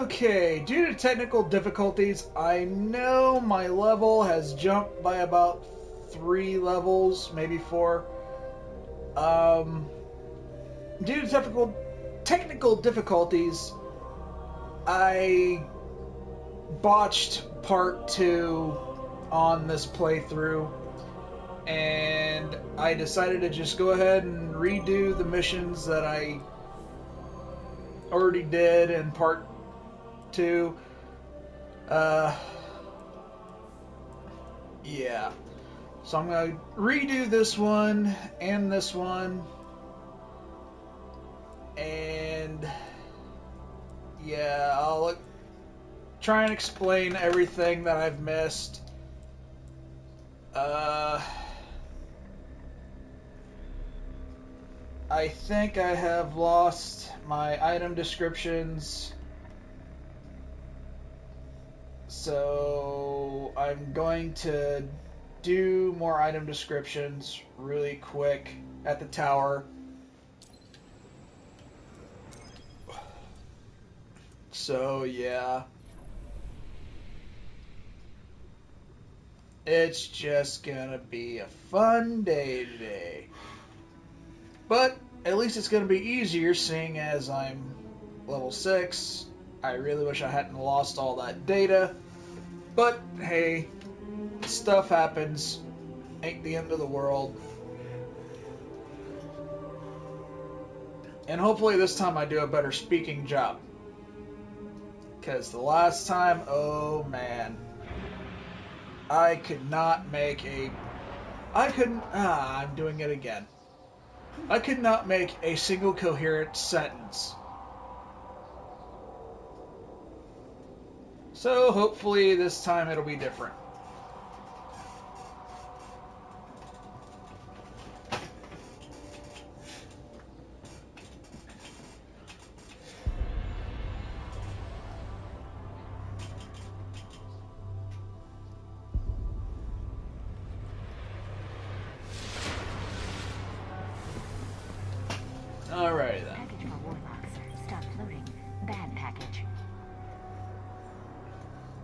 Okay, due to technical difficulties, I know my level has jumped by about 3 levels, maybe 4. Um, Due to technical difficulties, I botched part 2 on this playthrough, and I decided to just go ahead and redo the missions that I already did in part 2. Uh, yeah. So I'm going to redo this one and this one. And yeah, I'll try and explain everything that I've missed. Uh, I think I have lost my item descriptions. So I'm going to do more item descriptions really quick at the tower. So yeah, it's just gonna be a fun day today. But at least it's gonna be easier seeing as I'm level 6. I really wish I hadn't lost all that data. But hey, stuff happens. Ain't the end of the world. And hopefully this time I do a better speaking job. Because the last time, oh man. I could not make a... I couldn't... I'm doing it again. I could not make a single coherent sentence. So hopefully this time it'll be different. Alrighty then. Package for Warlocks. Stop floating. Bad package.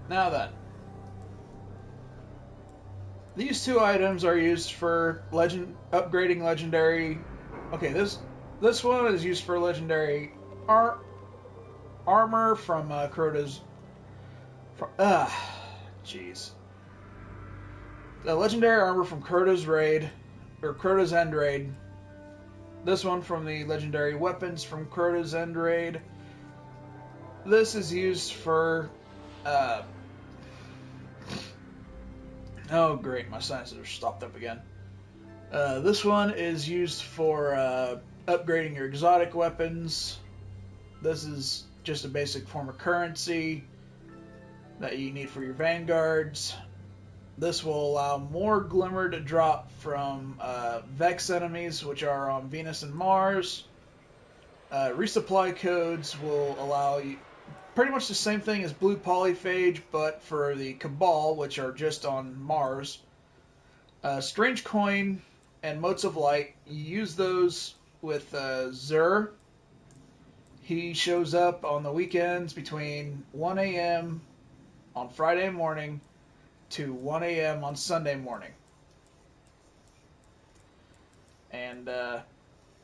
Now then. These 2 items are used for upgrading legendary... Okay, this one is used for legendary armor from Crota's... Jeez. The legendary armor from Crota's raid, or Crota's end raid. This one from the legendary weapons from Crota's end raid. This is used for... Oh, great, my sinuses are stopped up again. This one is used for upgrading your exotic weapons. This is just a basic form of currency that you need for your vanguards. This will allow more Glimmer to drop from Vex enemies, which are on Venus and Mars. Resupply codes will allow you... Pretty much the same thing as Blue Polyphage, but for the Cabal, which are just on Mars. Strange Coin and Motes of Light, you use those with Zur. He shows up on the weekends between 1 a.m. on Friday morning to 1 a.m. on Sunday morning. And,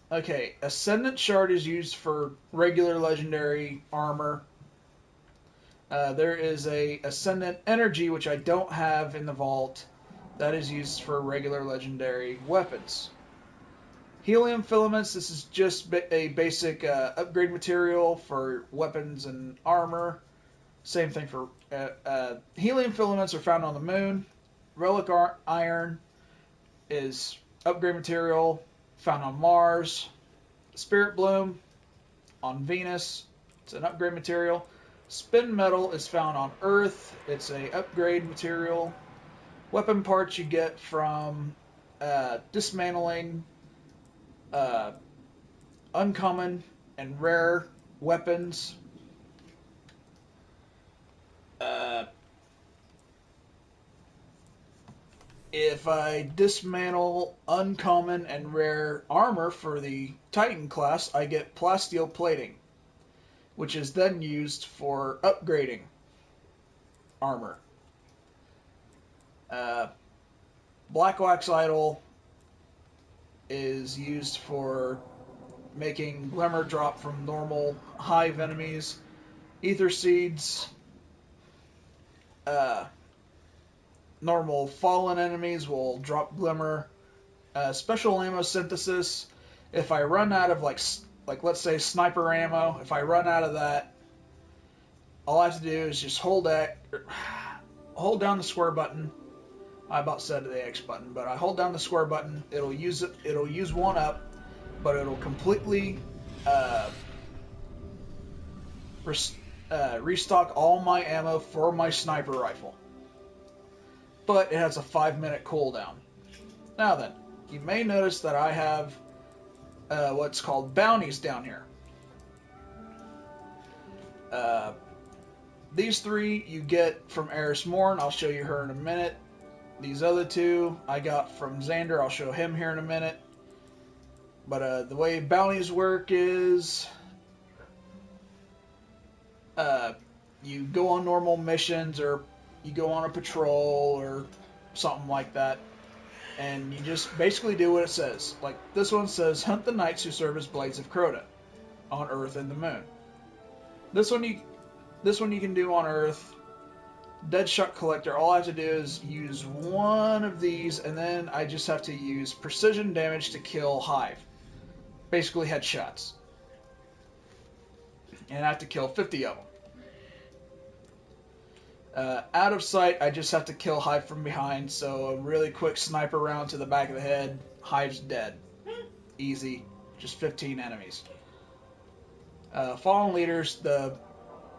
okay, Ascendant Shard is used for regular legendary armor. There is a Ascendant Energy, which I don't have in the vault, that is used for regular legendary weapons. Helium Filaments, this is just a basic upgrade material for weapons and armor. Same thing for... Helium Filaments are found on the moon. Relic Iron is upgrade material found on Mars. Spirit Bloom on Venus. It's an upgrade material. Spin Metal is found on Earth. It's a upgrade material. Weapon parts you get from dismantling uncommon and rare weapons. If I dismantle uncommon and rare armor for the Titan class, I get plasteel plating. which is then used for upgrading armor. Black Wax Idol is used for making Glimmer drop from normal hive enemies. Ether Seeds, normal fallen enemies will drop Glimmer. Special Ammo Synthesis, if I run out of like let's say sniper ammo, if I run out of that, all I have to do is just hold down the square button. I about said the X button, but I hold down the square button. It'll use 1-up, but it'll completely restock all my ammo for my sniper rifle. But it has a 5-minute cooldown. Now then, you may notice that I have what's called bounties down here. These 3 you get from Eris Morn. I'll show you her in a minute. These other 2 I got from Xander. I'll show him here in a minute. But the way bounties work is you go on normal missions, or you go on a patrol or something like that, and you just basically do what it says. Like this one says, hunt the knights who serve as Blades of Crota on Earth and the Moon. This one you can do on Earth. Deadshot Collector, all I have to do is use one of these, and then I just have to use precision damage to kill Hive. Basically headshots. And I have to kill 50 of them. Out of sight, I just have to kill Hive from behind, so a really quick sniper round to the back of the head, Hive's dead. Easy. Just 15 enemies. Fallen Leaders, the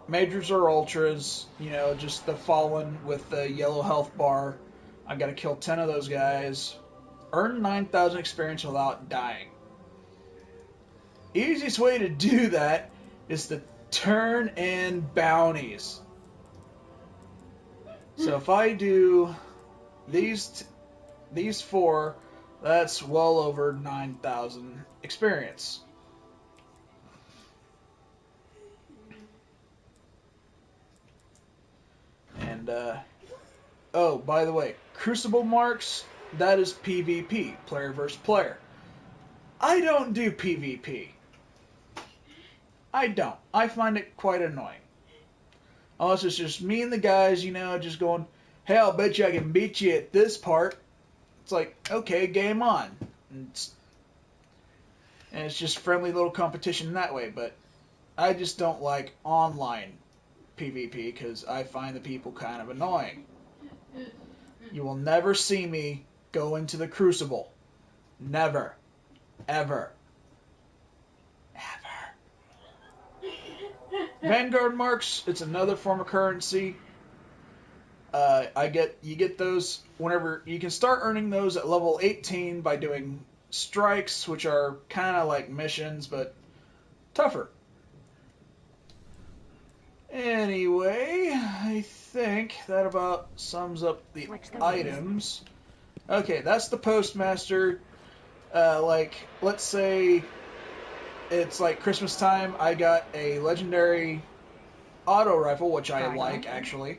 majors or ultras, just the fallen with the yellow health bar. I gotta kill 10 of those guys. Earn 9,000 experience without dying. Easiest way to do that is to turn in bounties. So if I do these 4, that's well over 9,000 experience. And, oh, by the way, Crucible Marks, that is PvP, player versus player. I don't do PvP. I don't. I find it quite annoying. Unless it's just me and the guys, just going, hey, I'll bet you I can beat you at this part. It's like, okay, game on. And it's just friendly little competition that way, but I just don't like online PvP because I find the people kind of annoying. You will never see me go into the Crucible. Never. Ever. Ever. Vanguard Marks, it's another form of currency. You get those whenever you can start earning those at level 18 by doing strikes, which are kind of like missions but tougher. Anyway, I think that about sums up the items. Okay, that's the Postmaster. Let's say it's like Christmas time. I got a legendary auto rifle, which I like actually,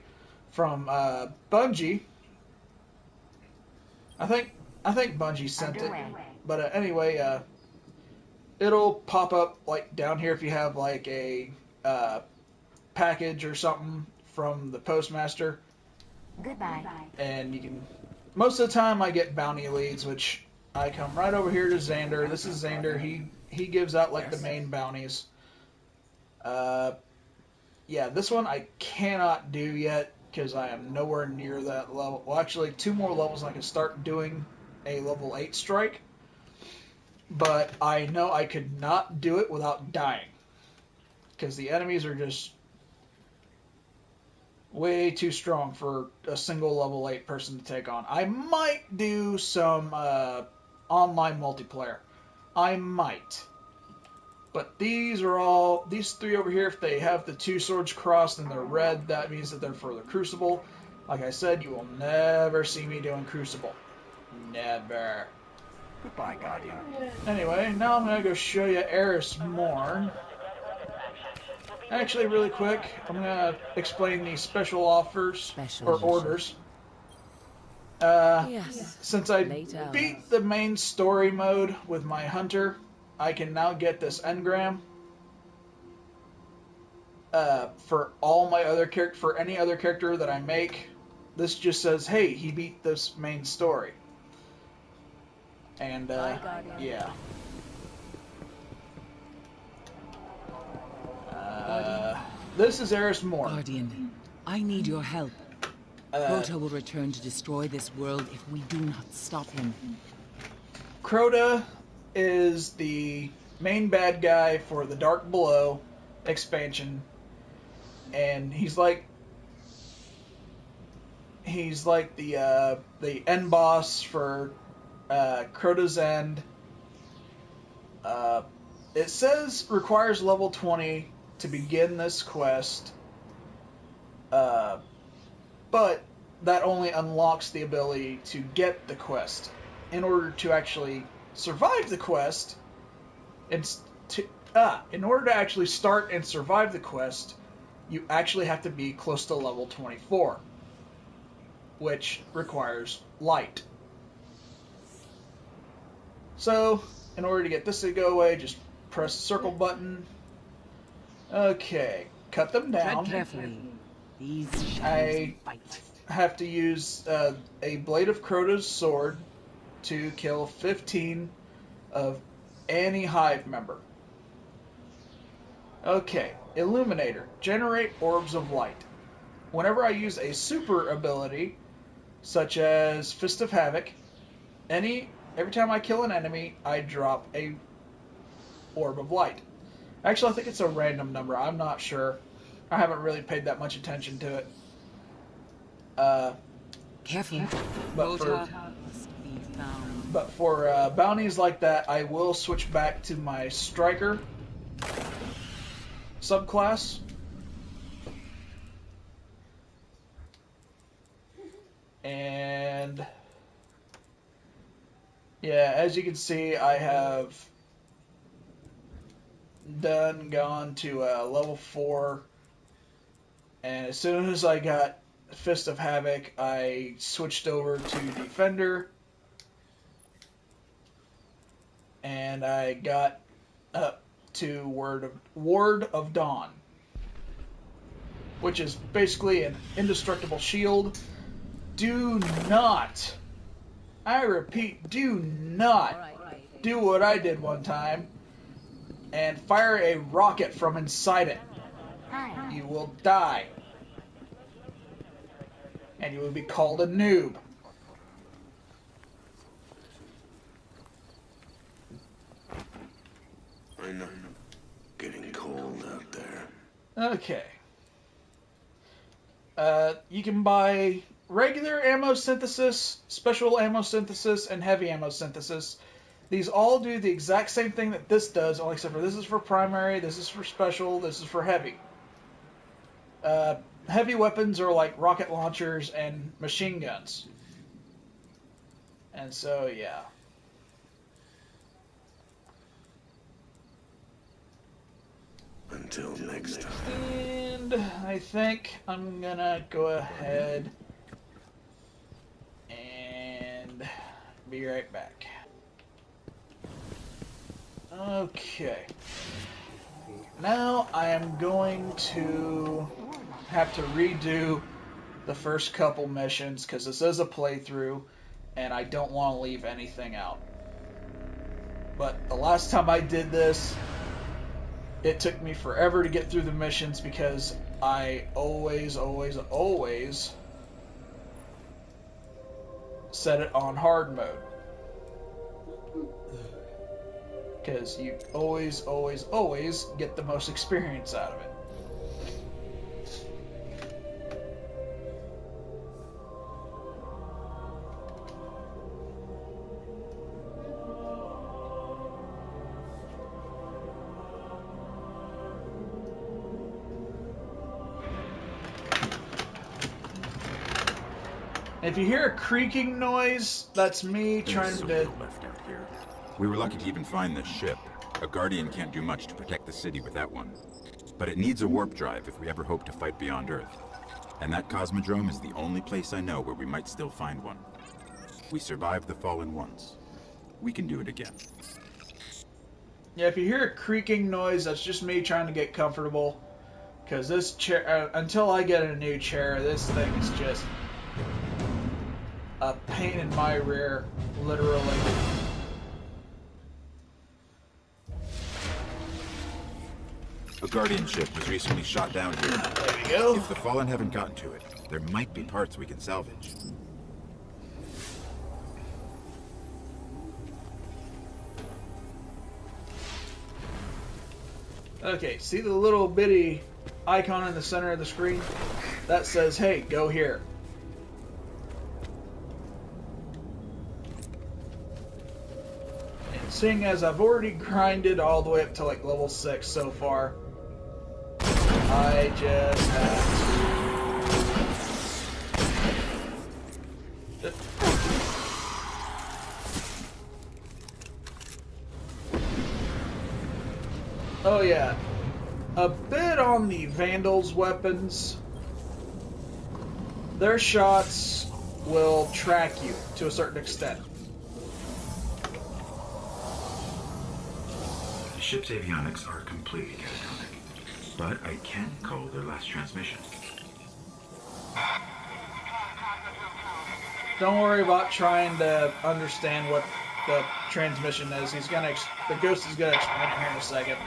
from Bungie. I think Bungie sent it. But anyway, it'll pop up like down here if you have like a package or something from the Postmaster. Goodbye. And you can. Most of the time, I get bounty leads, which I come right over here to Xander. This is Xander. He gives out like the main bounties. Yeah, this one I cannot do yet because I am nowhere near that level. Well, actually, 2 more levels and I can start doing a level 8 strike. But I know I could not do it without dying because the enemies are just way too strong for a single level 8 person to take on. I might do some online multiplayer. I might. But these 3 over here, if they have the 2 swords crossed and they're red, that means that they're for the Crucible. Like I said, you will never see me doing Crucible. Never. Goodbye, Guardian. Anyway, now I'm going to go show you Eris Morn. Actually, really quick, I'm gonna explain the special offers Special, or you say? orders. Yes. Since I Late hours. beat the main story mode with my hunter, I can now get this engram. For all my other for any other character that I make, this just says, "Hey, he beat this main story." And yeah. This is Eris Morn. Guardian, I need your help. Crota will return to destroy this world if we do not stop him. Crota is the main bad guy for the Dark Below expansion, and he's like the end boss for Crota's End. It says requires level 20 to begin this quest, but that only unlocks the ability to get the quest. In order to actually survive the quest, in order to actually start and survive the quest, you actually have to be close to level 24, which requires light. So, in order to get this to go away, just press the circle button. Okay, cut them down. Tread carefully. These shadows I bite. have to use a blade of Crota's sword to kill 15 of any hive member. Okay, Illuminator. Generate orbs of light. Whenever I use a super ability, such as Fist of Havoc, every time I kill an enemy, I drop a orb of light. Actually, I think it's a random number. I'm not sure. I haven't really paid that much attention to it. Careful. But Crota must be found. But for bounties like that, I will switch back to my Striker subclass. And yeah, as you can see, I have gone to level 4, and as soon as I got Fist of Havoc, I switched over to Defender, and I got up to Ward of Dawn, which is basically an indestructible shield. Do not, I repeat, do not do what I did one time and fire a rocket from inside it. Hi. You will die. And you will be called a noob. I know. Getting cold out there. Okay. You can buy regular ammo synthesis, special ammo synthesis, and heavy ammo synthesis. These all do the exact same thing that this does, only except for this is for primary, this is for special, this is for heavy. Heavy weapons are like rocket launchers and machine guns. And so, yeah. Until next time. And I think I'm gonna go ahead and be right back. Okay. Now I am going to have to redo the first couple missions because this is a playthrough and I don't want to leave anything out. But the last time I did this, it took me forever to get through the missions because I always set it on hard mode. Because you always get the most experience out of it. If you hear a creaking noise, that's me trying There's so to... little left out here. We were lucky to even find this ship. A Guardian can't do much to protect the city with that one. But it needs a warp drive if we ever hope to fight beyond Earth. And that Cosmodrome is the only place I know where we might still find one. We survived the Fallen once. We can do it again. Yeah, if you hear a creaking noise, that's just me trying to get comfortable. Because this chair, until I get a new chair, this thing is just a pain in my rear, literally. A Guardian ship was recently shot down here. There we go. If the Fallen haven't gotten to it, there might be parts we can salvage. Okay, see the little bitty icon in the center of the screen? That says, hey, go here. And seeing as I've already grinded all the way up to like level 6 so far, I just have to... Oh yeah, a bit on the Vandals' weapons. Their shots will track you to a certain extent. The ship's avionics are completely catatonic, but I can call their last transmission. Don't worry about trying to understand what the transmission is. The ghost is gonna explain it here in a second.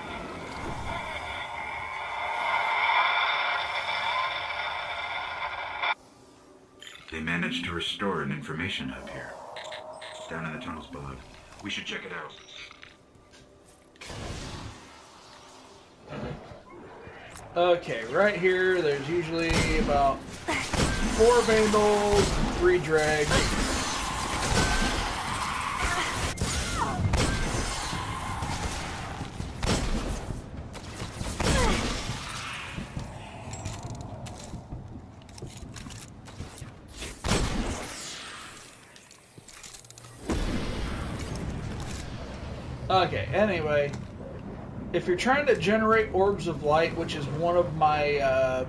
They managed to restore an information hub here, down in the tunnels below. We should check it out. Okay, right here, there's usually about 4 Vandals and 3 Dregs. Okay, anyway, if you're trying to generate orbs of light, which is one of my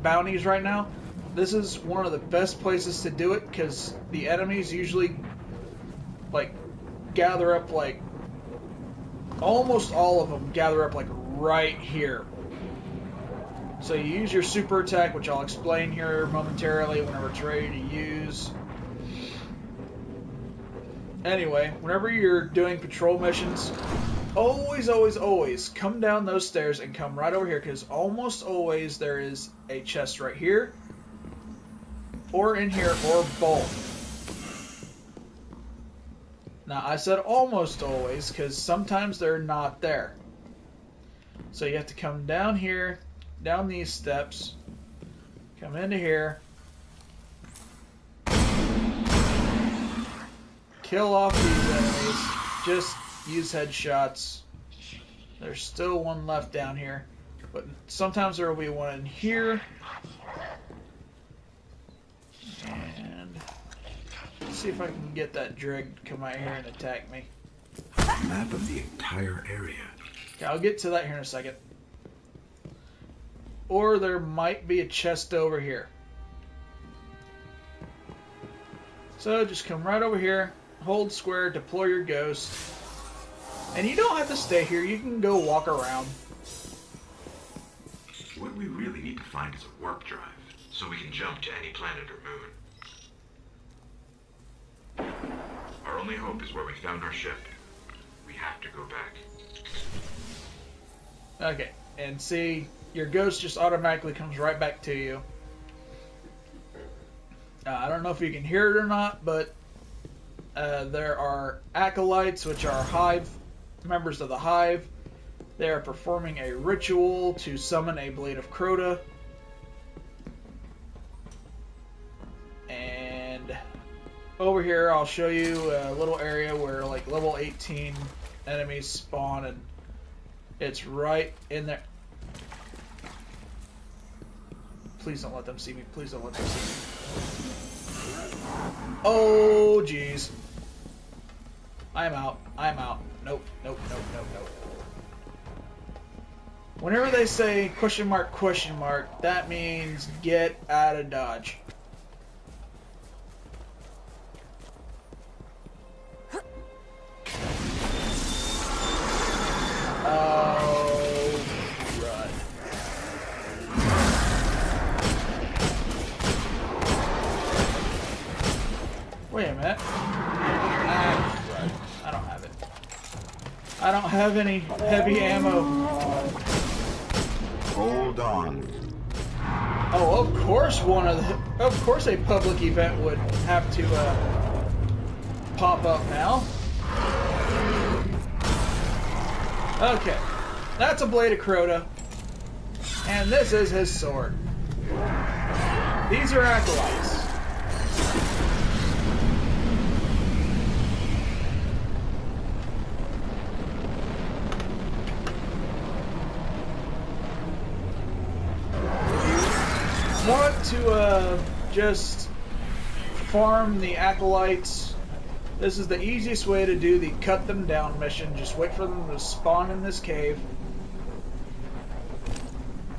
bounties right now, this is one of the best places to do it because the enemies usually like gather up like almost all of them gather up like right here. So you use your super attack, which I'll explain here momentarily whenever it's ready to use. Anyway, whenever you're doing patrol missions, always come down those stairs and come right over here, because almost always there is a chest right here, or in here, or both. Now, I said almost always, because sometimes they're not there. So you have to come down here, down these steps, come into here, kill off these enemies, just use headshots. There's still one left down here, but sometimes there will be one in here. And let's see if I can get that Dreg to come out here and attack me. Map of the entire area. Okay, I'll get to that here in a second. Or there might be a chest over here. So just come right over here. Hold square, deploy your ghost. And you don't have to stay here, you can go walk around. What we really need to find is a warp drive, so we can jump to any planet or moon. Our only hope is where we found our ship. We have to go back. Okay, and see, your ghost just automatically comes right back to you. I don't know if you can hear it or not, but there are acolytes, which are hive members of the hive. They are performing a ritual to summon a blade of Crota. And over here I'll show you a little area where like level 18 enemies spawn, and it's right in there. Please don't let them see me. Please don't let them see me. Oh, jeez. I'm out. I'm out. Nope. Nope. Nope. Nope. Nope. Whenever they say ? That means get out of Dodge. Oh, run. Wait a minute. Run. I don't have it. I don't have any heavy ammo. Hold on. Oh, of course of course a public event would have to pop up now. Okay, that's a blade of Crota, and this is his sword. These are acolytes. Want to just farm the acolytes. This is the easiest way to do the cut them down mission. Just wait for them to spawn in this cave.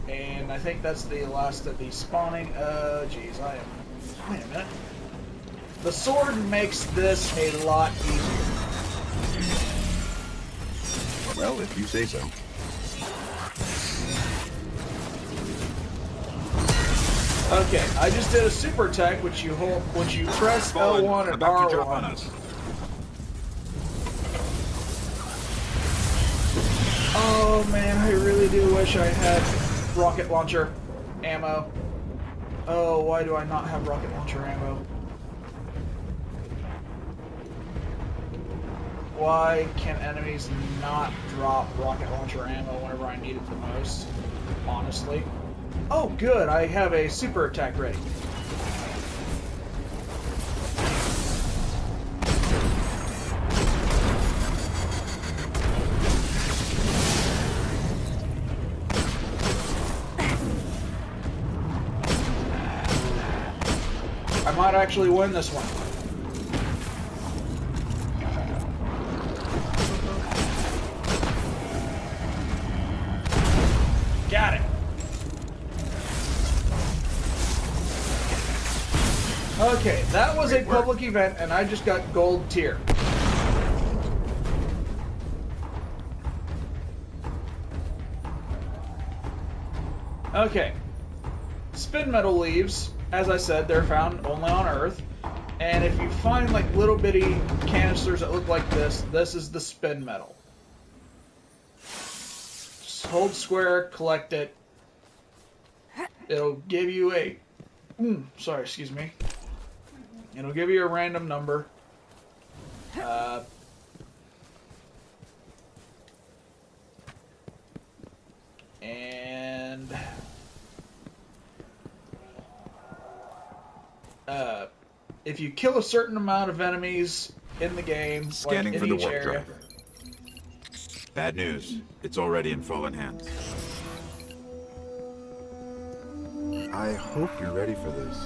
And I think that's the last of the spawning. Geez, wait a minute. The sword makes this a lot easier. Well, if you say so. Okay, I just did a super attack, which you press L1 and about to drop on R1. us. Oh man, I really do wish I had rocket launcher ammo. Oh, why do I not have rocket launcher ammo? Why can enemies not drop rocket launcher ammo whenever I need it the most? Honestly. Oh good, I have a super attack ready. I might actually win this one. Got it. Okay, that was a public event, and I just got gold tier. Okay. Spin metal leaves, as I said, they're found only on Earth. And if you find like little bitty canisters that look like this is the spin metal. Just hold square, collect it. It'll give you a... sorry, excuse me. It'll give you a random number. And... if you kill a certain amount of enemies in the game, Scanning like for in the each warp area... drive. Bad news. It's already in fallen hands. I hope you're ready for this.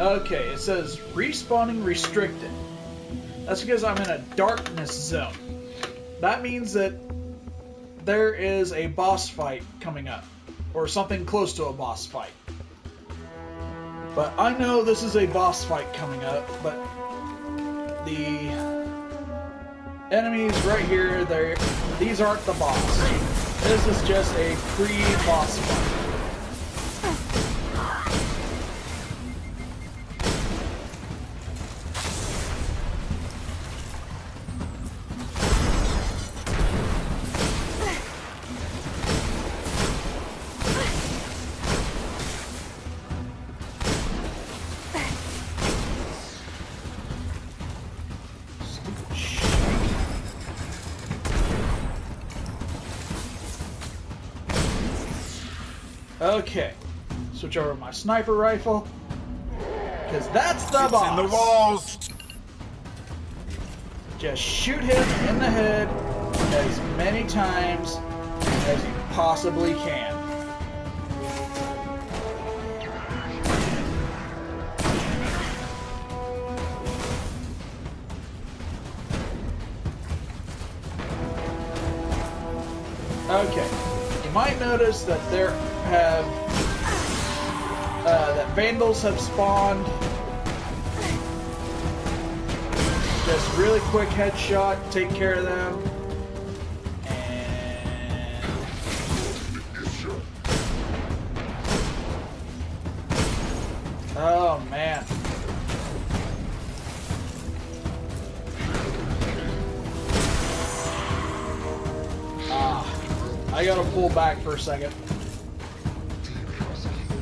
Okay, it says respawning restricted. That's because I'm in a darkness zone. That means that there is a boss fight coming up. Or something close to a boss fight. But I know this is a boss fight coming up, but the enemies right here, these aren't the boss. This is just a pre-boss fight. Okay, switch over to my sniper rifle, because that's the boss. In the walls! Just shoot him in the head as many times as you possibly can. Okay, might notice that that vandals have spawned. Just really quick headshot, take care of them. And oh man. I gotta pull back for a second.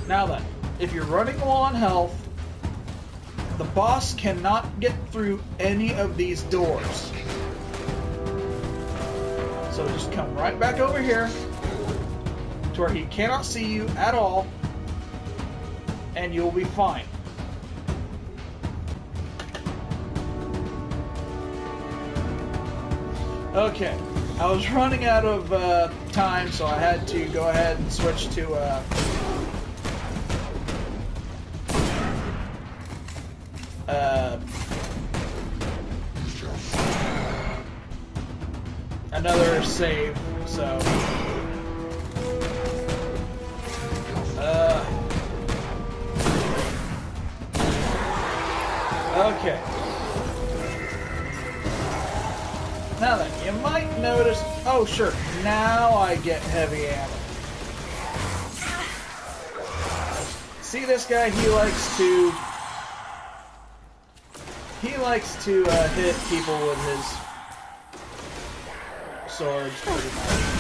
Now then, if you're running low on health, the boss cannot get through any of these doors. So just come right back over here to where he cannot see you at all, and you'll be fine. Okay. I was running out of time, so I had to go ahead and switch to another save. So okay. Now then, you might notice... Oh, sure. Now I get heavy ammo. See this guy? He likes to hit people with his swords, pretty much.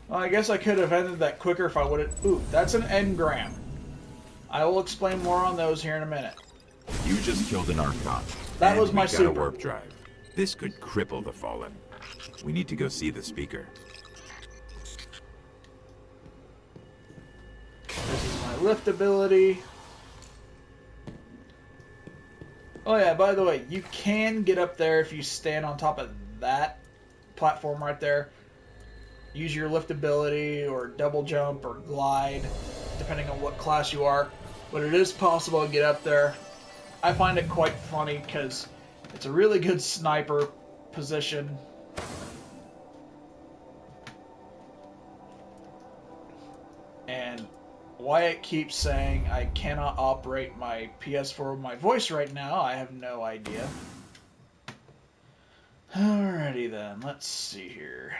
Well, I guess I could have ended that quicker if I would have... Ooh, that's an engram. I will explain more on those here in a minute. You just killed an Archon. That was my got a super. warp drive. This could cripple the Fallen. We need to go see the Speaker. This is my lift ability. Oh yeah, by the way, you can get up there if you stand on top of that platform right there. Use your lift ability or double jump or glide, depending on what class you are. But it is possible to get up there. I find it quite funny because it's a really good sniper position. And Wyatt keeps saying I cannot operate my PS4 with my voice right now. I have no idea. Alrighty then, let's see here.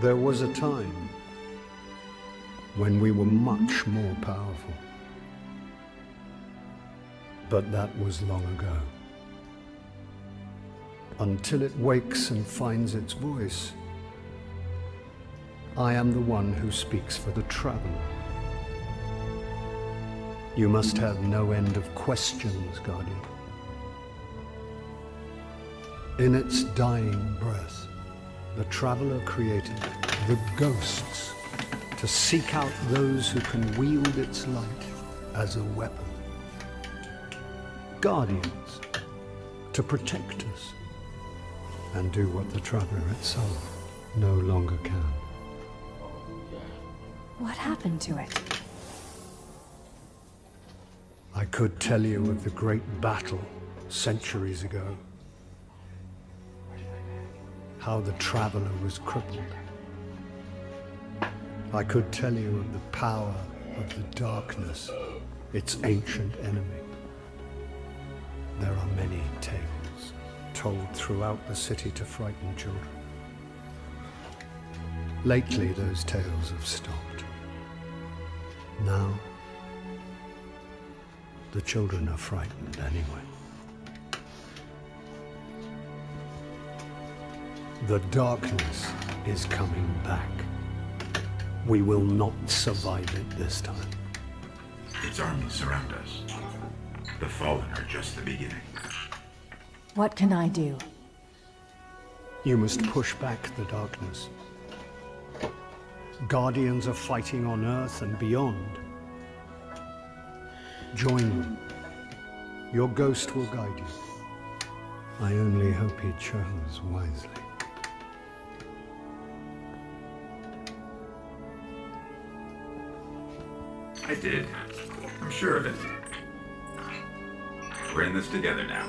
There was a time when we were much more powerful. But that was long ago. Until it wakes and finds its voice, I am the one who speaks for the Traveler. You must have no end of questions, Guardian. In its dying breath, the Traveler created the Ghosts to seek out those who can wield its light as a weapon. Guardians to protect us and do what the Traveler itself no longer can. What happened to it? I could tell you of the great battle centuries ago. How the Traveler was crippled. I could tell you of the power of the darkness, its ancient enemy. There are many tales told throughout the city to frighten children. Lately, those tales have stopped. Now, The children are frightened anyway. The darkness is coming back. We will not survive it this time. Its armies surround us. The Fallen are just the beginning. What can I do? You must push back the darkness. Guardians are fighting on Earth and beyond. Join them. Your ghost will guide you. I only hope he chose wisely. I did. I'm sure of it. We're in this together now.